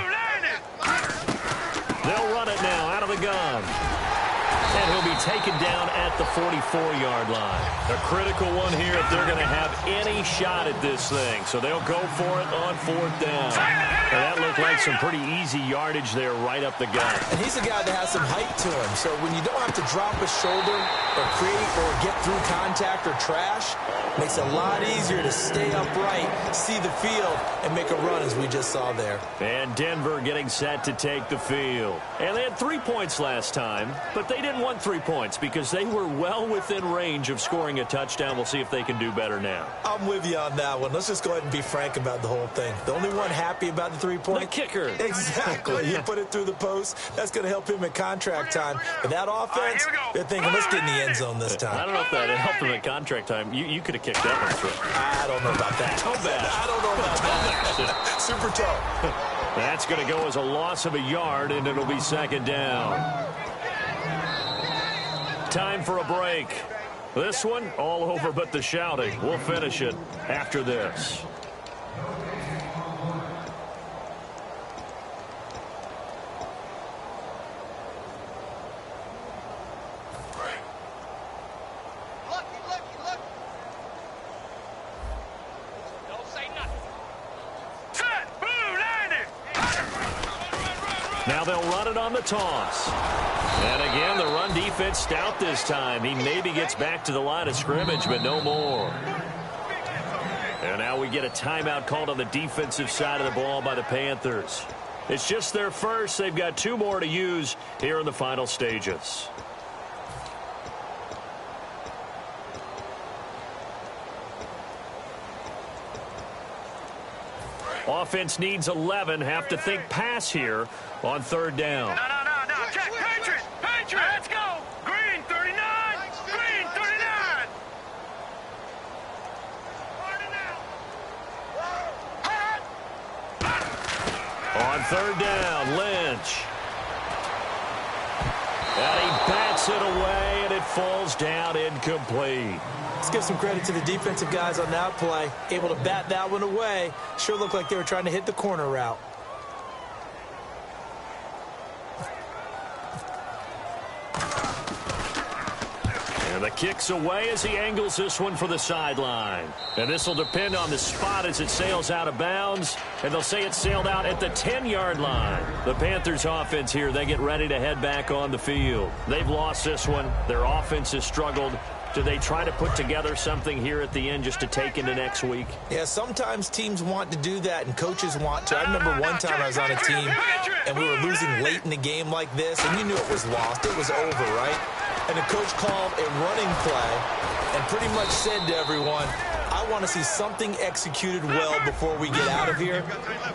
They'll run it now out of the gun. And he'll be taken down at the 44-yard line. A critical one here if they're going to have any shot at this thing. So they'll go for it on fourth down. And that looked like some pretty easy yardage there right up the gut. And he's a guy that has some height to him. So when you don't have to drop a shoulder or create or get through contact or trash, makes it a lot easier to stay upright, see the field, and make a run as we just saw there. And Denver getting set to take the field. And they had 3 points last time, but they didn't want 3 points because they were well within range of scoring a touchdown. We'll see if they can do better now. I'm with you on that one. Let's just go ahead and be frank about the whole thing. The only one happy about the 3 point? The kicker. Exactly. You put it through the post. That's going to help him in contract time. But that offense, they're thinking, let's get in the end zone this time. I don't know if that helped him in contract time. You could have kicked that one through. I don't know about that. Toe bash. I don't know about that. Super toe. That's going to go as a loss of a yard, and it'll be second down. Time for a break. This one, all over but the shouting. We'll finish it after this. Now they'll run it on the toss. And again, the run defense stout this time. He maybe gets back to the line of scrimmage, but no more. And now we get a timeout called on the defensive side of the ball by the Panthers. It's just their first. They've got 2 more to use here in the final stages. Offense needs 11. Have to think pass here on third down. No. Check. Patriots. Let's go. Green 39. Green 39. On third down, Lynch. And he bats it away, and it falls down incomplete. Let's give some credit to the defensive guys on that play. Able to bat that one away. Sure looked like they were trying to hit the corner route. And the kick's away as he angles this one for the sideline. And this will depend on the spot as it sails out of bounds. And they'll say it sailed out at the 10-yard line. The Panthers offense here, they get ready to head back on the field. They've lost this one. Their offense has struggled. Do they try to put together something here at the end just to take into next week? Yeah, sometimes teams want to do that and coaches want to. I remember one time I was on a team and we were losing late in the game like this, and you knew it was lost. It was over, right? And the coach called a running play and pretty much said to everyone, I want to see something executed well before we get out of here.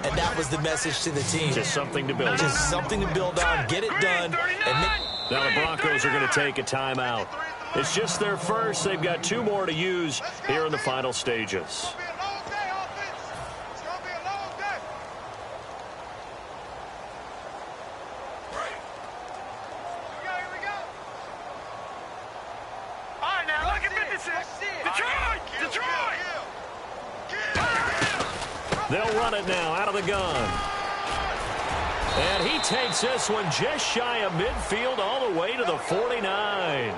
And that was the message to the team. Just something to build on. Just something to build on, get it done. Now the Broncos are going to take a timeout. It's just their first. They've got 2 more to use here in the final stages. They'll run it now out of the gun. And he takes this one just shy of midfield all the way to the 49.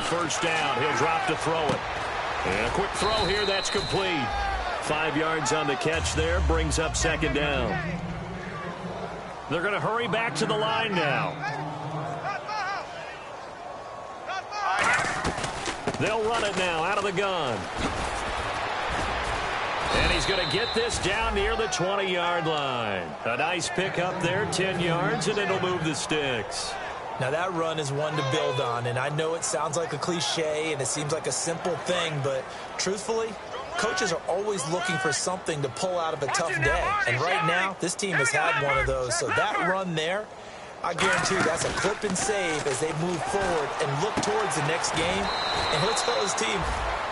First down. He'll drop to throw it. And a quick throw here. That's complete. 5 yards on the catch there. Brings up second down. They're going to hurry back to the line now. They'll run it now out of the gun. And he's going to get this down near the 20-yard line. A nice pick up there, 10 yards, and it'll move the sticks. Now, that run is one to build on, and I know it sounds like a cliche and it seems like a simple thing, but truthfully, coaches are always looking for something to pull out of a tough day. And right now, this team has had one of those. So that run there, I guarantee you that's a clip and save as they move forward and look towards the next game. And he'll tell his team,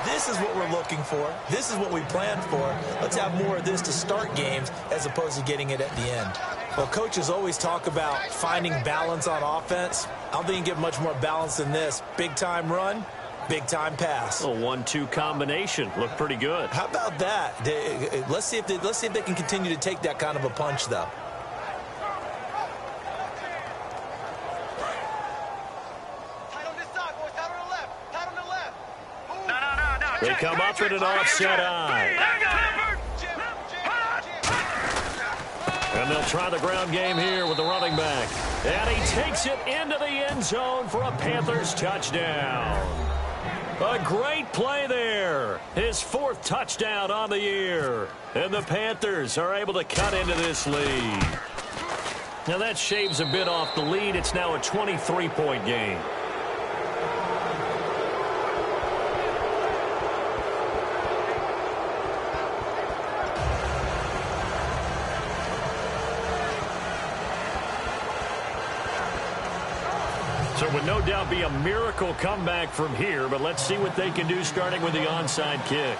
this is what we're looking for. This is what we planned for. Let's have more of this to start games as opposed to getting it at the end. Well, coaches always talk about finding balance on offense. I don't think you get much more balance than this. Big-time run, big-time pass. A 1-2 combination. Looked pretty good. How about that? Let's see if they can continue to take that kind of a punch, though. They come up in an offset eye. And they'll try the ground game here with the running back. And he takes it into the end zone for a Panthers touchdown. A great play there. His 4th touchdown on the year. And the Panthers are able to cut into this lead. Now that shaves a bit off the lead. It's now a 23-point game. So it would no doubt be a miracle comeback from here, but let's see what they can do starting with the onside kick.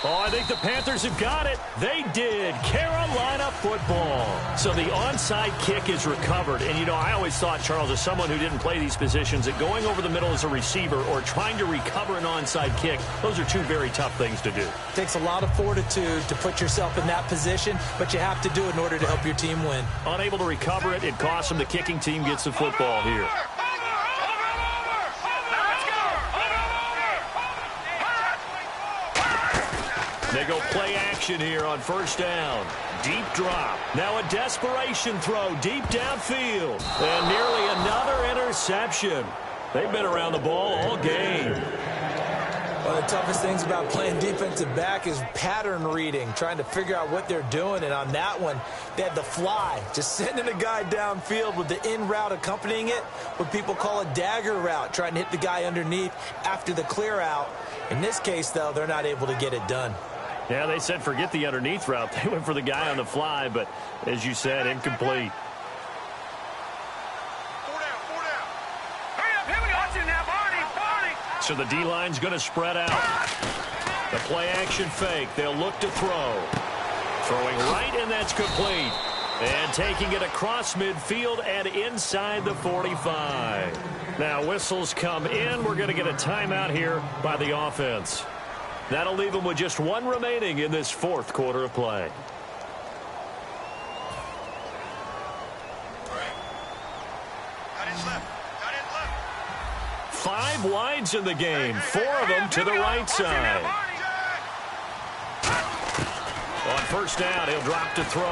Oh, I think the Panthers have got it. They did. Carolina football. So the onside kick is recovered. And, you know, I always thought, Charles, as someone who didn't play these positions, that going over the middle as a receiver or trying to recover an onside kick, those are two very tough things to do. It takes a lot of fortitude to put yourself in that position, but you have to do it in order to help your team win. Unable to recover it, it costs them. The kicking team gets the football here. They go play action here on first down. Deep drop. Now a desperation throw deep downfield. And nearly another interception. They've been around the ball all game. One of the toughest things about playing defensive back is pattern reading, trying to figure out what they're doing. And on that one, they had the fly, just sending a guy downfield with the in route accompanying it, what people call a dagger route, trying to hit the guy underneath after the clear out. In this case, though, they're not able to get it done. Yeah, they said forget the underneath route. They went for the guy on the fly, but as you said, incomplete. So the D-line's going to spread out. The play action fake. They'll look to throw. Throwing right, and that's complete. And taking it across midfield and inside the 45. Now whistles come in. We're going to get a timeout here by the offense. That'll leave them with just one remaining in this 4th quarter of play. Five wides in the game, 4 of them to the right side. On first down, he'll drop to throw.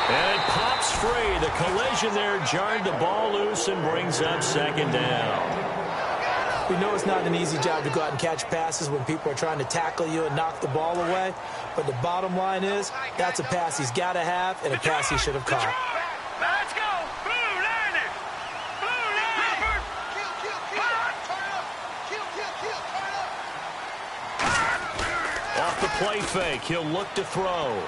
And it pops free. The collision there jarred the ball loose and brings up 2nd down. We know it's not an easy job to go out and catch passes when people are trying to tackle you and knock the ball away. But the bottom line is, that's a pass he's got to have and a pass he should have caught. Let's go. Blue landing. Blue landing. Off the play fake, he'll look to throw.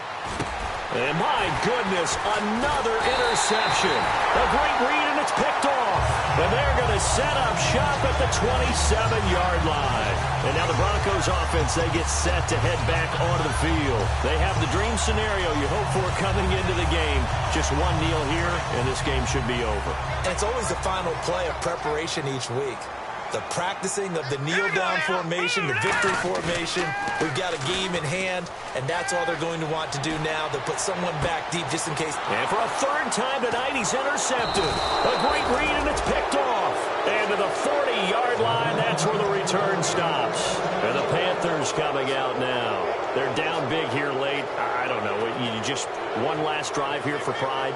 And my goodness, another interception. A great read, and it's picked off. And they're going to set up shop at the 27-yard line. And now the Broncos offense, they get set to head back onto the field. They have the dream scenario you hope for coming into the game. Just one kneel here, and this game should be over. And it's always the final play of preparation each week. The practicing of the kneel-down formation, the victory formation. We've got a game in hand, and that's all they're going to want to do now. They'll put someone back deep just in case. And for a 3rd time tonight, he's intercepted. A great read, and it's picked off. And to the 40-yard line, that's one last drive here for Pride?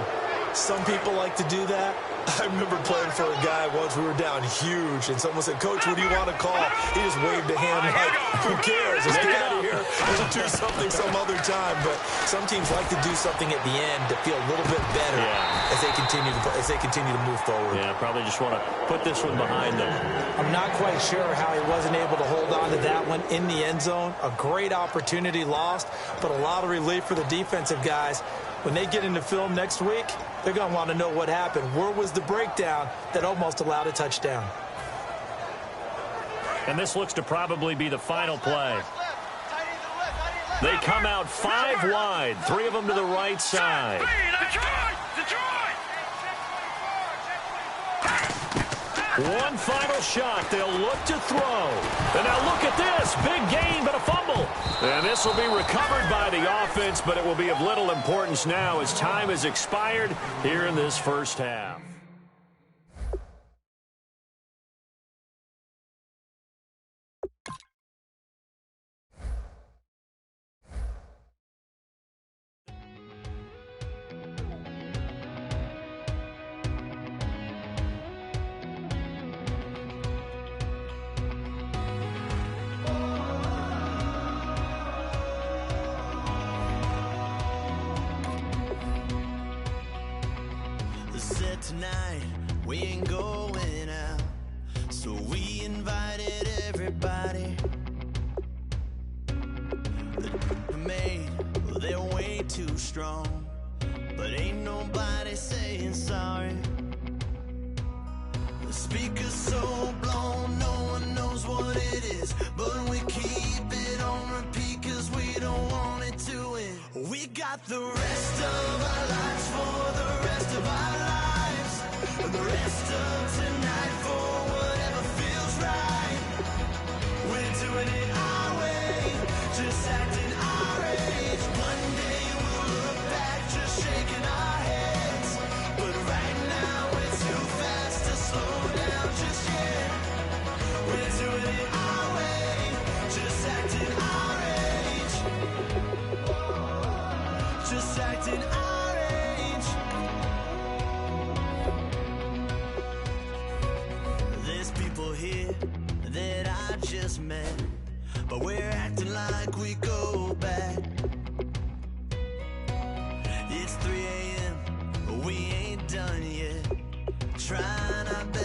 Some people like to do that. I remember playing for a guy once. We were down huge, and someone said, "Coach, what do you want to call?" He just waved a hand like, "Who cares? Let's get out of here. We'll do something some other time." But some teams like to do something at the end to feel a little bit better as they continue to move forward. Yeah, probably just want to put this one behind them. I'm not quite sure how he wasn't able to hold on to that one in the end zone. A great opportunity lost, but a lot of relief for the defensive guys. When they get into film next week, they're going to want to know what happened. Where was the breakdown that almost allowed a touchdown? And this looks to probably be the final play. They come out 5 wide, 3 of them to the right side. One final shot. They'll look to throw. And now look at this. Big gain, but a fumble. And this will be recovered by the offense, but it will be of little importance now as time has expired here in this first half. Tonight we ain't going out, so we invited everybody. The made, well, they're way too strong, but ain't nobody saying sorry. The speaker's so blown, no one knows what it is, but we keep it on repeat 'cause we don't want it to end. We got the rest of our lives for the rest of our lives. The rest of tonight for whatever feels right. We're doing it our way, just acting our age. One day we'll look back just shaking our heads, but right now we're too fast to slow down just yet. We're doing it our way, just acting our age. Just acting our age. Here that I just met, but we're acting like we go back. It's 3 a.m., we ain't done yet, trying our best.